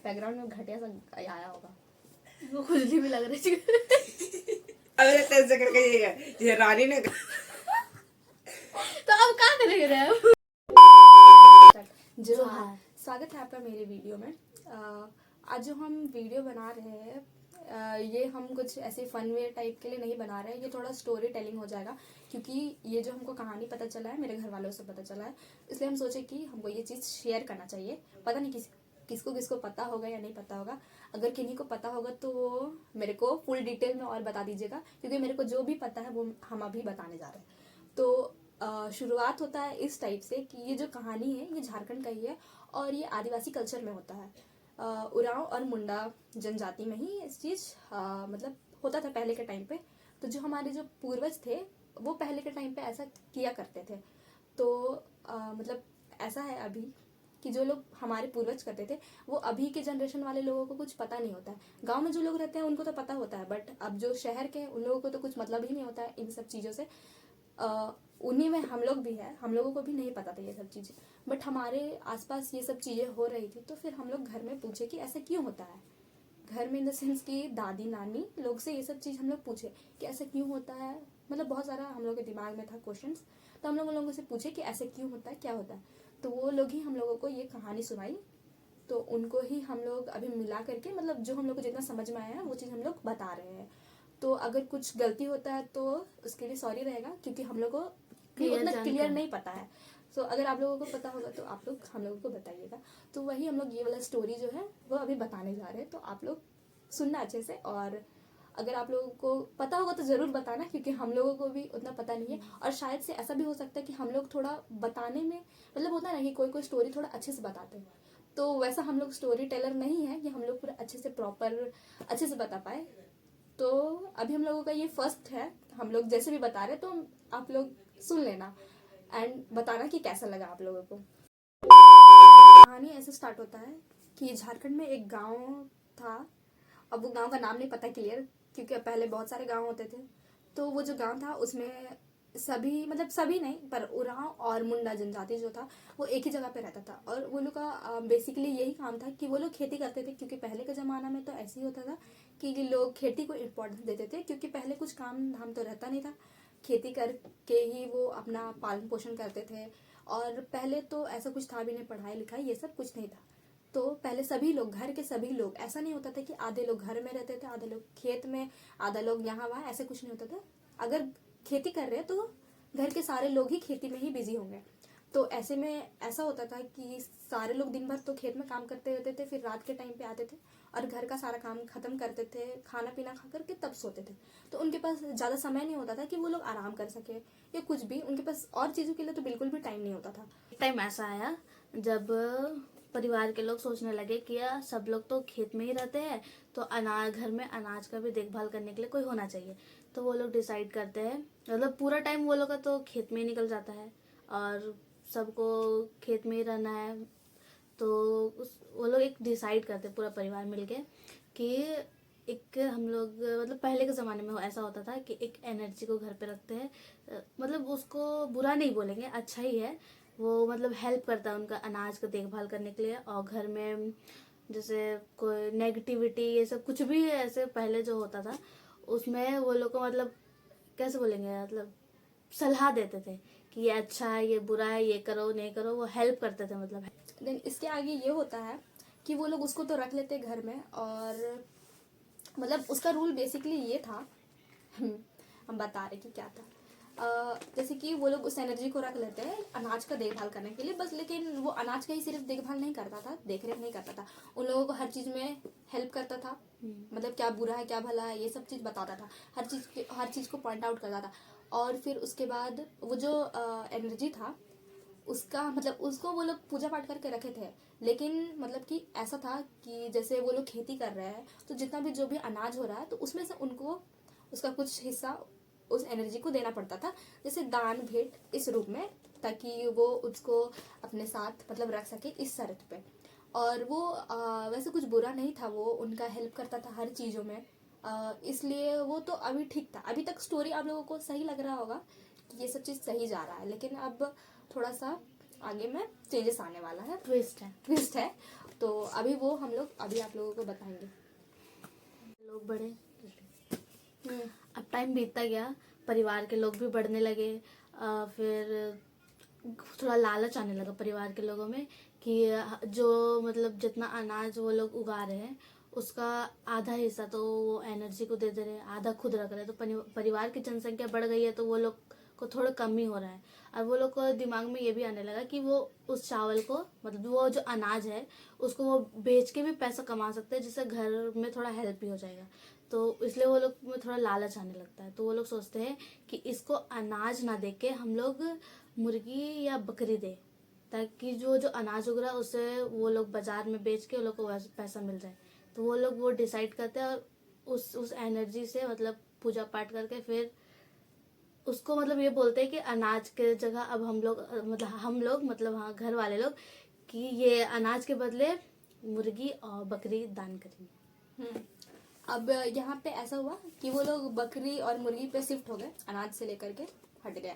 Background में घटिया सा आया होगा। वो खुजली भी लग रही थी। अरे तेरे से करके ये रानी ने तो अब क्या करेंगे रे हम? जो हाँ, स्वागत है आपका मेरे वीडियो में। आज जो हम वीडियो बना रहे हैं ये हम कुछ ऐसे फन वे टाइप के लिए नहीं बना रहे हैं, ये थोड़ा स्टोरी टेलिंग हो जाएगा क्योंकि ये जो हमको कहानी पता चला है मेरे घर वालों से पता चला है, इसलिए हम सोचे कि हमको ये चीज़ शेयर करना चाहिए। पता नहीं किसको किसको पता होगा या नहीं पता होगा। अगर किन्हीं को पता होगा तो वो मेरे को फुल डिटेल में और बता दीजिएगा, क्योंकि मेरे को जो भी पता है वो हम अभी बताने जा रहे हैं। तो शुरुआत होता है इस टाइप से कि ये जो कहानी है ये झारखंड का ही है और ये आदिवासी कल्चर में होता है। उरांव और मुंडा जनजाति में ही इस चीज़ मतलब होता था पहले के टाइम पे। तो जो हमारे जो पूर्वज थे वो पहले के टाइम पे ऐसा किया करते थे। तो मतलब ऐसा है अभी कि जो लोग हमारे पूर्वज करते थे वो अभी के जनरेशन वाले लोगों को कुछ पता नहीं होता है। गांव में जो लोग रहते हैं उनको तो पता होता है, बट अब जो शहर के उन लोगों को तो कुछ मतलब ही नहीं होता है इन सब चीज़ों से। उन्हीं में हम लोग भी हैं, हम लोगों को भी नहीं पता था ये सब चीज़ें, बट हमारे आसपास ये सब चीज़ें हो रही थी। तो फिर हम लोग घर में पूछे कि ऐसा क्यों होता है। घर में इन द सेंस कि दादी नानी लोग से ये सब चीज़ हम लोग पूछे कि ऐसा क्यों होता है। मतलब बहुत सारा हम लोग के दिमाग में था क्वेश्चंस, तो हम लोग उन लोगों से पूछे कि ऐसे क्यों होता है, क्या होता है। तो वो लोग ही हम लोगों को ये कहानी सुनाई। तो उनको ही हम लोग अभी मिला करके मतलब जो हम लोग को जितना समझ में आया है वो चीज़ हम लोग बता रहे हैं। तो अगर कुछ गलती होता है तो उसके लिए सॉरी रहेगा, क्योंकि हम लोग को भी उतना क्लियर नहीं पता है। तो अगर आप लोगों को पता होगा तो आप लोग हम लोगों को बताइएगा। तो वही हम लोग ये वाला स्टोरी जो है वो अभी बताने जा रहे हैं, तो आप लोग सुनना अच्छे से। और अगर आप लोगों को पता होगा तो ज़रूर बताना, क्योंकि हम लोगों को भी उतना पता नहीं है। और शायद से ऐसा भी हो सकता है कि हम लोग थोड़ा बताने में मतलब होता है ना कि कोई कोई स्टोरी थोड़ा अच्छे से बताते हैं, तो वैसा हम लोग स्टोरी टेलर नहीं है कि हम लोग पूरा अच्छे से प्रॉपर अच्छे से बता पाए। तो अभी हम लोगों का ये फर्स्ट है, हम लोग जैसे भी बता रहे हैं तो आप लोग सुन लेना एंड बताना कि कैसा लगा आप लोगों को। कहानी ऐसे स्टार्ट होता है कि झारखंड में एक गांव था। अब वो गांव का नाम नहीं पता क्लियर, क्योंकि पहले बहुत सारे गांव होते थे। तो वो जो गांव था उसमें सभी मतलब सभी नहीं पर उरांव और मुंडा जनजाति जो था वो एक ही जगह पे रहता था। और वो लोग का बेसिकली यही काम था कि वो लोग खेती करते थे, क्योंकि पहले के ज़माना में तो ऐसे ही होता था कि लोग खेती को इम्पोर्टेंस देते थे, क्योंकि पहले कुछ काम धाम तो रहता नहीं था। खेती करके ही वो अपना पालन पोषण करते थे। और पहले तो ऐसा कुछ था भी नहीं, पढ़ाई लिखाई ये सब कुछ नहीं था। तो पहले सभी लोग घर के सभी लोग, ऐसा नहीं होता था कि आधे लोग घर में रहते थे आधे लोग खेत में आधा लोग यहाँ वहाँ, ऐसे कुछ नहीं होता था। अगर खेती कर रहे हैं तो घर के सारे लोग ही खेती में ही बिजी होंगे। तो ऐसे में ऐसा होता था कि सारे लोग दिन भर तो खेत में काम करते रहते थे, फिर रात के टाइम पे आते थे और घर का सारा काम खत्म करते थे, खाना पीना खा करके तब सोते थे। तो उनके पास ज़्यादा समय नहीं होता था कि वो लोग आराम कर सके या कुछ भी, उनके पास और चीज़ों के लिए तो बिल्कुल भी टाइम नहीं होता था। टाइम ऐसा आया जब परिवार के लोग सोचने लगे कि यार सब लोग तो खेत में ही रहते हैं, तो अनाज घर में अनाज का भी देखभाल करने के लिए कोई होना चाहिए। तो वो लोग डिसाइड करते हैं, मतलब पूरा टाइम वो लोग का तो खेत में ही निकल जाता है और सबको खेत में ही रहना है। तो वो लोग एक डिसाइड करते हैं पूरा परिवार मिलके कि एक हम लोग मतलब पहले के ज़माने में ऐसा होता था कि एक एनर्जी को घर पे रखते हैं, मतलब उसको बुरा नहीं बोलेंगे, अच्छा ही है। वो मतलब हेल्प करता है उनका अनाज का देखभाल करने के लिए। और घर में जैसे कोई नेगेटिविटी ये सब कुछ भी ऐसे पहले जो होता था उसमें वो लोग को मतलब कैसे बोलेंगे, मतलब सलाह देते थे कि ये अच्छा है ये बुरा है, ये करो नहीं करो, वो हेल्प करते थे मतलब। देन इसके आगे ये होता है कि वो लोग उसको तो रख लेते घर में, और मतलब उसका रूल बेसिकली ये था हम बता रहे कि क्या था। जैसे कि वो लोग उस एनर्जी को रख लेते हैं अनाज का देखभाल करने के लिए बस, लेकिन वो अनाज का ही सिर्फ देखभाल नहीं करता था, देख रेख नहीं करता था, उन लोगों को हर चीज़ में हेल्प करता था। मतलब क्या बुरा है क्या भला है ये सब चीज़ बताता था, हर चीज़ को पॉइंट आउट करता था। और फिर उसके बाद वो जो एनर्जी था उसका मतलब उसको वो लोग पूजा पाठ करके रखे थे। लेकिन मतलब कि ऐसा था कि जैसे वो लोग खेती कर रहे हैं तो जितना भी जो भी अनाज हो रहा है तो उसमें से उनको उसका कुछ हिस्सा उस एनर्जी को देना पड़ता था, जैसे दान भेंट इस रूप में, ताकि वो उसको अपने साथ मतलब रख सके इस शर्त पे। और वो वैसे कुछ बुरा नहीं था, वो उनका हेल्प करता था हर चीज़ों में। इसलिए वो तो अभी ठीक था। अभी तक स्टोरी आप लोगों को सही लग रहा होगा कि ये सब चीज़ सही जा रहा है, लेकिन अब थोड़ा सा आगे में चेंजेस आने वाला है, ट्विस्ट है। ट्विस्ट है। तो अभी वो हम लोग अभी आप लोगों को बताएंगे। लोग बढ़े, हम्म, अब टाइम बीतता गया, परिवार के लोग भी बढ़ने लगे। फिर थोड़ा लालच आने लगा परिवार के लोगों में कि जो मतलब जितना अनाज वो लोग उगा रहे हैं उसका आधा हिस्सा तो वो एनर्जी को दे दे रहे हैं, आधा खुद रख रहे हैं। तो परिवार की जनसंख्या बढ़ गई है तो वो लोग को थोड़ा कम ही हो रहा है। और वो लोग को दिमाग में ये भी आने लगा कि वो उस चावल को मतलब वो जो अनाज है उसको वो बेच के भी पैसा कमा सकते हैं, जिससे घर में थोड़ा हेल्प भी हो जाएगा। तो इसलिए वो लोग में थोड़ा लालच आने लगता है। तो वो लोग सोचते हैं कि इसको अनाज ना दे के हम लोग मुर्गी या बकरी दे, ताकि जो जो अनाज उग रहा है उसे वो लोग बाजार में बेच के वो लोग को पैसा मिल जाए। तो वो लोग वो डिसाइड करते हैं और उस एनर्जी से मतलब पूजा पाठ करके फिर उसको मतलब ये बोलते हैं कि अनाज के जगह अब हम लोग मतलब हाँ घर वाले लोग कि ये अनाज के बदले मुर्गी और बकरी दान करेंगे। अब यहाँ पे ऐसा हुआ कि वो लोग बकरी और मुर्गी पे शिफ्ट हो गए, अनाज से लेकर के हट गया।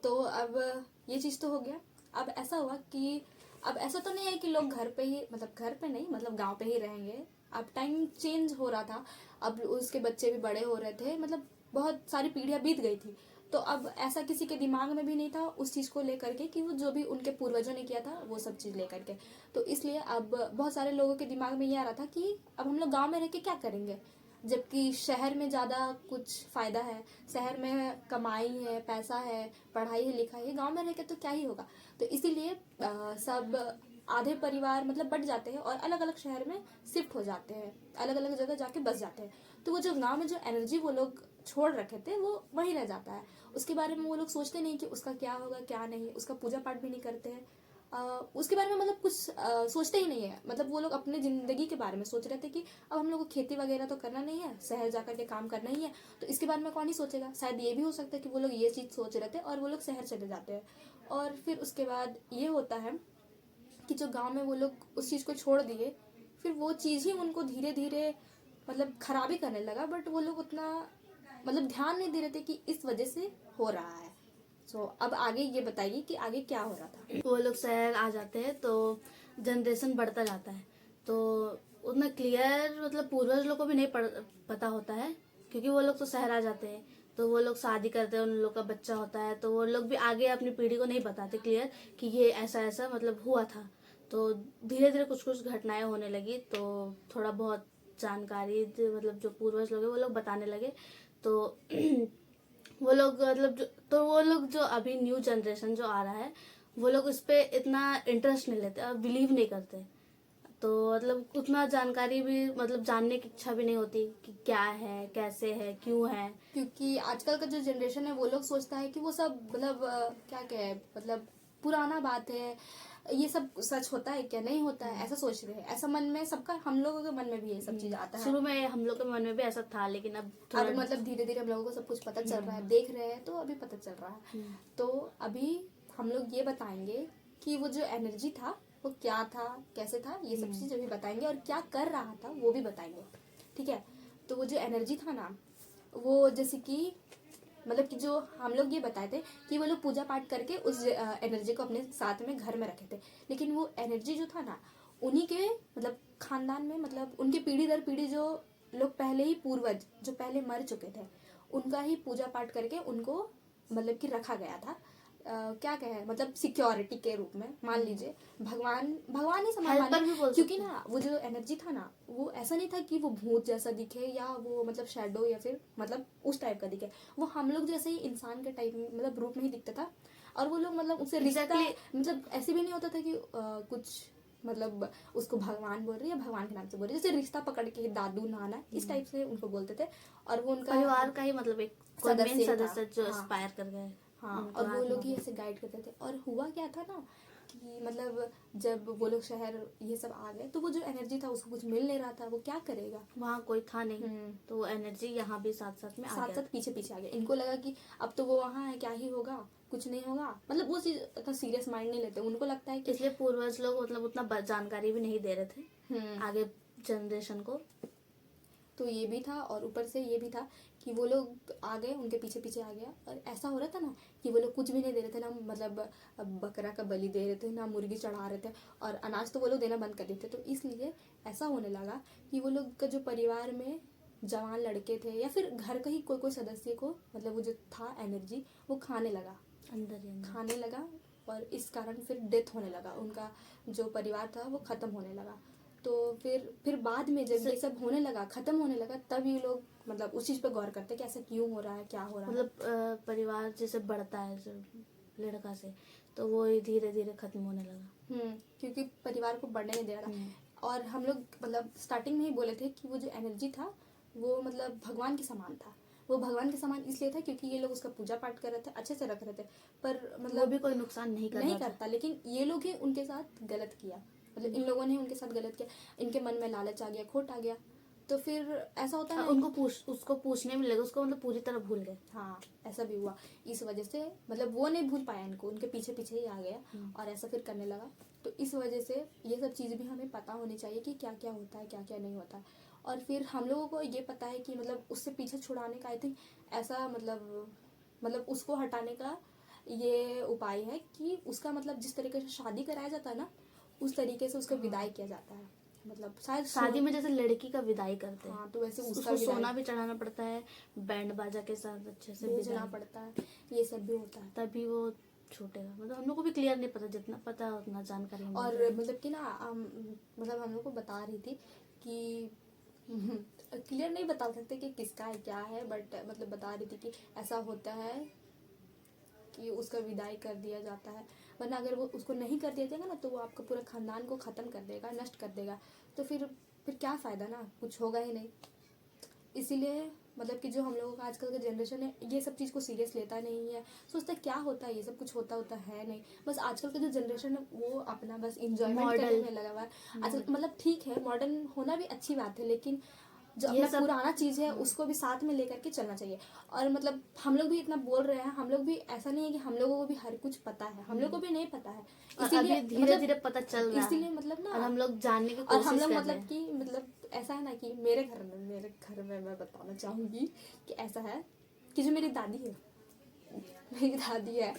तो अब ये चीज़ तो हो गया। अब ऐसा हुआ कि अब ऐसा तो नहीं है कि लोग घर पे ही मतलब घर पे नहीं मतलब गांव पे ही रहेंगे। अब टाइम चेंज हो रहा था, अब उसके बच्चे भी बड़े हो रहे थे, मतलब बहुत सारी पीढ़ियां बीत गई थी। तो अब ऐसा किसी के दिमाग में भी नहीं था उस चीज़ को लेकर के कि वो जो भी उनके पूर्वजों ने किया था वो सब चीज़ लेकर के। तो इसलिए अब बहुत सारे लोगों के दिमाग में ये आ रहा था कि अब हम लोग गांव में रह के क्या करेंगे, जबकि शहर में ज़्यादा कुछ फ़ायदा है, शहर में कमाई है, पैसा है, पढ़ाई है, लिखाई है, गांव में रह के तो क्या ही होगा। तो इसीलिए सब आधे परिवार मतलब बट जाते हैं और अलग अलग शहर में शिफ्ट हो जाते हैं, अलग अलग जगह जाके बस जाते हैं। तो वो जो गांव में जो एनर्जी वो लोग छोड़ रखे थे वो वहीं रह जाता है। उसके बारे में वो लोग सोचते नहीं कि उसका क्या होगा क्या नहीं, उसका पूजा पाठ भी नहीं करते हैं। उसके बारे में मतलब कुछ सोचते ही नहीं है। मतलब वो लोग अपने जिंदगी के बारे में सोच रहे थे कि अब हम लोग को खेती वगैरह तो करना नहीं है, शहर जाकर के काम करना ही है, तो इसके बारे में कौन ही सोचेगा। शायद ये भी हो सकता है कि वो लोग ये चीज़ सोच रहे थे और वो लोग शहर चले जाते हैं। और फिर उसके बाद ये होता है कि जो गांव में वो लोग उस चीज़ को छोड़ दिए, फिर वो चीज़ ही उनको धीरे धीरे मतलब खराबी करने लगा। बट वो लोग उतना मतलब ध्यान नहीं दे रहे थे कि इस वजह से हो रहा है। अब आगे ये बताइए कि आगे क्या हो रहा था। वो लोग शहर आ जाते हैं तो जनरेशन बढ़ता जाता है, तो उतना क्लियर मतलब पूर्वज लोग को भी नहीं पता होता है, क्योंकि वो लोग तो शहर आ जाते हैं तो वो लोग शादी करते हैं, उन लोग का बच्चा होता है, तो वो लोग भी आगे अपनी पीढ़ी को नहीं बताते क्लियर कि ये ऐसा ऐसा मतलब हुआ था। तो धीरे धीरे कुछ कुछ घटनाएं होने लगी, तो थोड़ा बहुत जानकारी मतलब जो पूर्वज लोग हैं वो लोग बताने लगे। तो वो लोग मतलब वो लोग जो अभी न्यू जनरेशन जो आ रहा है वो लोग उस पे इतना इंटरेस्ट नहीं लेते और बिलीव नहीं करते। तो मतलब उतना जानकारी भी मतलब जानने की इच्छा भी नहीं होती कि क्या है, कैसे है, क्यों है। क्योंकि आजकल का जो जनरेशन है वो लोग सोचता है कि वो सब मतलब क्या कहे मतलब पुराना बात है, ये सब सच होता है क्या, नहीं होता है, ऐसा सोच रहे हैं। ऐसा मन में सबका, हम लोगों के मन में भी ये सब चीज आता है। शुरू में हम लोग के मन में भी ऐसा था, लेकिन अब अब मतलब धीरे धीरे हम लोगों को सब कुछ पता चल रहा है, देख रहे हैं तो अभी पता चल रहा है। तो अभी हम लोग ये बताएंगे कि वो जो एनर्जी था वो क्या था, कैसे था, ये सब चीज अभी बताएंगे और क्या कर रहा था वो भी बताएंगे। ठीक है। तो वो जो एनर्जी था ना, वो जैसे कि मतलब कि जो हम लोग ये बताए थे कि वो लोग पूजा पाठ करके उस एनर्जी को अपने साथ में घर में रखे थे, लेकिन वो एनर्जी जो था ना उन्हीं के मतलब खानदान में, मतलब उनकी पीढ़ी दर पीढ़ी जो लोग पहले ही पूर्वज जो पहले मर चुके थे उनका ही पूजा पाठ करके उनको मतलब कि रखा गया था। क्या कहे मतलब सिक्योरिटी के रूप में मान लीजिए, भगवान भगवान ही समान Helper भी माने। बोल क्योंकि सकते ना वो जो एनर्जी था ना वो ऐसा नहीं था कि वो भूत जैसा दिखे या वो मतलब शैडो या फिर मतलब उस टाइप का दिखे। वो हम लोग जैसे ही इंसान के टाइप में मतलब रूप में ही दिखता था। और वो लोग मतलब उससे रिश्ता मतलब ऐसे भी नहीं होता था कि कुछ मतलब उसको भगवान बोल रही है, भगवान के नाम से बोल रही है, जैसे रिश्ता पकड़ के दादू नाना इस टाइप से उनको बोलते थे। और वो उनका परिवार का ही मतलब एक कोई मेन सदस्य था। सदस्य जो हाँ। एक्सपायर कर गए। हाँ, उनको और वो आत्मा लोग ही को। ऐसे गाइड करते थे। और हुआ क्या था ना कि मतलब जब वो लोग शहर ये सब आ गए तो वो जो एनर्जी था उसको कुछ मिल नहीं रहा था, वो क्या करेगा। वहाँ कोई था नहीं, तो वो एनर्जी यहाँ भी साथ साथ में आ साथ गया। साथ पीछे पीछे आ गया। इनको लगा कि अब तो वो वहाँ है, क्या ही होगा, कुछ नहीं होगा, मतलब वो चीज इतना सीरियस माइंड नहीं लेते। उनको लगता है कि इसलिए पूर्वज लोग मतलब उतना जानकारी भी नहीं दे रहे थे आगे जनरेशन को। तो ये भी था, और ऊपर से ये भी था कि वो लोग आ गए, उनके पीछे पीछे आ गया, और ऐसा हो रहा था ना कि वो लोग कुछ भी नहीं दे रहे थे ना, मतलब बकरा का बलि दे रहे थे ना, मुर्गी चढ़ा रहे थे, और अनाज तो वो लोग देना बंद कर दिए थे। तो इसलिए ऐसा होने लगा कि वो लोग का जो परिवार में जवान लड़के थे या फिर घर का ही कोई कोई सदस्य को, मतलब वो जो था एनर्जी वो खाने लगा, अंदर ही अंदर। खाने लगा, और इस कारण फिर डेथ होने लगा, उनका जो परिवार था वो खत्म होने लगा। तो फिर बाद में जब ये सब होने लगा, खत्म होने लगा, तब ये लोग मतलब उस चीज पे गौर करते कि ऐसा क्यों हो रहा है, क्या हो रहा है। मतलब परिवार जैसे बढ़ता है जो लड़का से, तो वो धीरे धीरे खत्म होने लगा। क्योंकि परिवार को बढ़ने नहीं दे रहा। और हम लोग मतलब स्टार्टिंग में ही बोले थे कि वो जो एनर्जी था वो मतलब भगवान के समान था। वो भगवान के समान इसलिए था क्योंकि ये लोग उसका पूजा पाठ कर रहे थे, अच्छे से रख रहे थे, पर मतलब वो भी कोई नुकसान नहीं कर नहीं रहा था। करता, लेकिन ये लोग ही उनके साथ गलत किया, मतलब इन लोगों ने उनके साथ गलत किया, इनके मन में लालच आ गया, खोट आ गया, तो फिर ऐसा होता है ना। उसको पूछने में लगे, उसको मतलब पूरी तरह भूल गए। हाँ, ऐसा भी हुआ। इस वजह से मतलब वो नहीं भूल पाया इनको, उनके पीछे पीछे ही आ गया, और ऐसा फिर करने लगा। तो इस वजह से ये सब चीज़ भी हमें पता होनी चाहिए कि क्या क्या होता है, क्या क्या नहीं होता है। और फिर हम लोगों को ये पता है कि मतलब उससे पीछे छुड़ाने का आई थिंक ऐसा मतलब उसको हटाने का ये उपाय है कि उसका मतलब जिस तरीके से शादी कराया जाता है ना, उस तरीके से उसका विदाई किया जाता है। मतलब शायद शादी में जैसे लड़की का विदाई करते हैं, हाँ, तो वैसे उसका उसको सोना भी चढ़ाना पड़ता है, बैंड बाजा के साथ अच्छे से भेजना विदाई, पड़ता है, ये सब भी होता है। तभी वो छूटेगा। मतलब हम लोग को भी क्लियर नहीं पता, जितना पता है उतना जानकारी मिल और जाएगी। मतलब कि ना मतलब हम लोग को बता रही थी कि क्लियर नहीं बता सकते कि किसका है क्या है, बट मतलब बता रही थी कि ऐसा होता है कि उसका विदाई कर दिया जाता है, वरना अगर वो उसको नहीं कर दिया जाएगा ना तो वो आपका पूरा खानदान को ख़त्म कर देगा, नष्ट कर देगा। तो फिर क्या फ़ायदा ना, कुछ होगा ही नहीं। इसीलिए मतलब कि जो हम लोगों का आजकल का जनरेशन है ये सब चीज़ को सीरियस लेता नहीं है, सोचता क्या होता है, ये सब कुछ होता है नहीं। बस आजकल का जो जनरेशन है वो अपना बस इंजॉयमेंट करने में लगा हुआ है। आजकल मतलब ठीक है, मॉडर्न होना भी अच्छी बात है, लेकिन जो ये अपना सब पुराना चीज़ है उसको भी साथ में लेकर के चलना चाहिए। और मतलब हम लोग भी इतना बोल रहे हैं, हम लोग भी ऐसा नहीं है कि हम लोगों को भी हर कुछ पता है, हम लोग को भी नहीं पता है, इसीलिए धीरे धीरे पता चल रहा है, इसीलिए मतलब ना, और हम लोग जानने की और हम कोशिश लोग कर रहे मतलब हैं। कि मतलब ऐसा है ना कि मेरे घर में मैं बताना चाहूँगी कि ऐसा है कि जो मेरी दादी है, मेरी दादी है,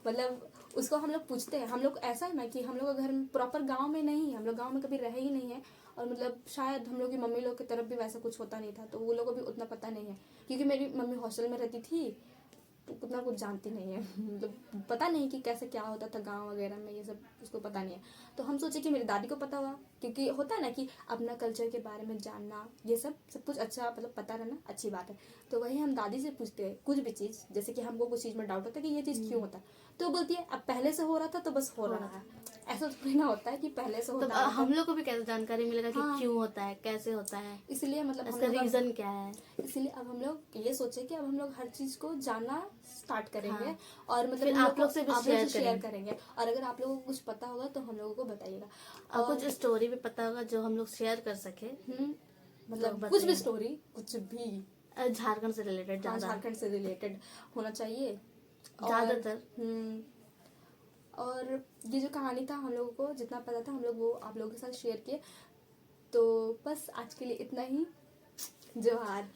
मतलब उसको हम लोग पूछते हैं, हम लोग ऐसा है ना कि हम लोग का घर प्रॉपर गांव में नहीं है, हम लोग गांव में कभी रहे ही नहीं है, और मतलब शायद हम लोग की मम्मी लोग की तरफ भी वैसा कुछ होता नहीं था, तो वो लोगों को भी उतना पता नहीं है, क्योंकि मेरी मम्मी हॉस्टल में रहती थी तो उतना कुछ जानती नहीं है। मतलब पता नहीं कि कैसे क्या होता था गांव वगैरह में, ये सब उसको पता नहीं है। तो हम सोचे कि मेरी दादी को पता होगा, क्योंकि होता है ना कि अपना कल्चर के बारे में जानना, ये सब कुछ अच्छा मतलब पता रहना अच्छी बात है। तो वही हम दादी से पूछते हैं कुछ भी चीज़, जैसे कि हमको कुछ चीज़ में डाउट होता है कि ये चीज़ क्यों होता है, तो बोलती है अब पहले से हो रहा था तो बस हो रहा है। ऐसा थोड़ी ना होता है कि पहले से तो होता है। हम लोग को भी कैसे जानकारी मिलेगा कि क्यों होता है, कैसे होता है, इसलिए मतलब हम इसका लोग रीजन क्या है। इसलिए अब हम लोग ये सोचे कि अब हम लोग हर चीज को जानना स्टार्ट करेंगे। हाँ। और मतलब फिर हम आप लोग से भी आप लोग से शेयर शेयर करेंगे, और अगर आप लोगों को कुछ पता होगा तो हम लोगों को बताइएगा। और कुछ स्टोरी भी पता होगा जो हम लोग शेयर कर सके, मतलब तो कुछ भी बताइए। स्टोरी, कुछ भी, झारखंड से रिलेटेड हाँ, ज्यादा, झारखंड से रिलेटेड होना चाहिए। ज्यादातर। और ये जो कहानी था हम लोगों को जितना पता था हम लोग वो आप लोगों के साथ शेयर किए। तो बस आज के लिए इतना ही। जोहार।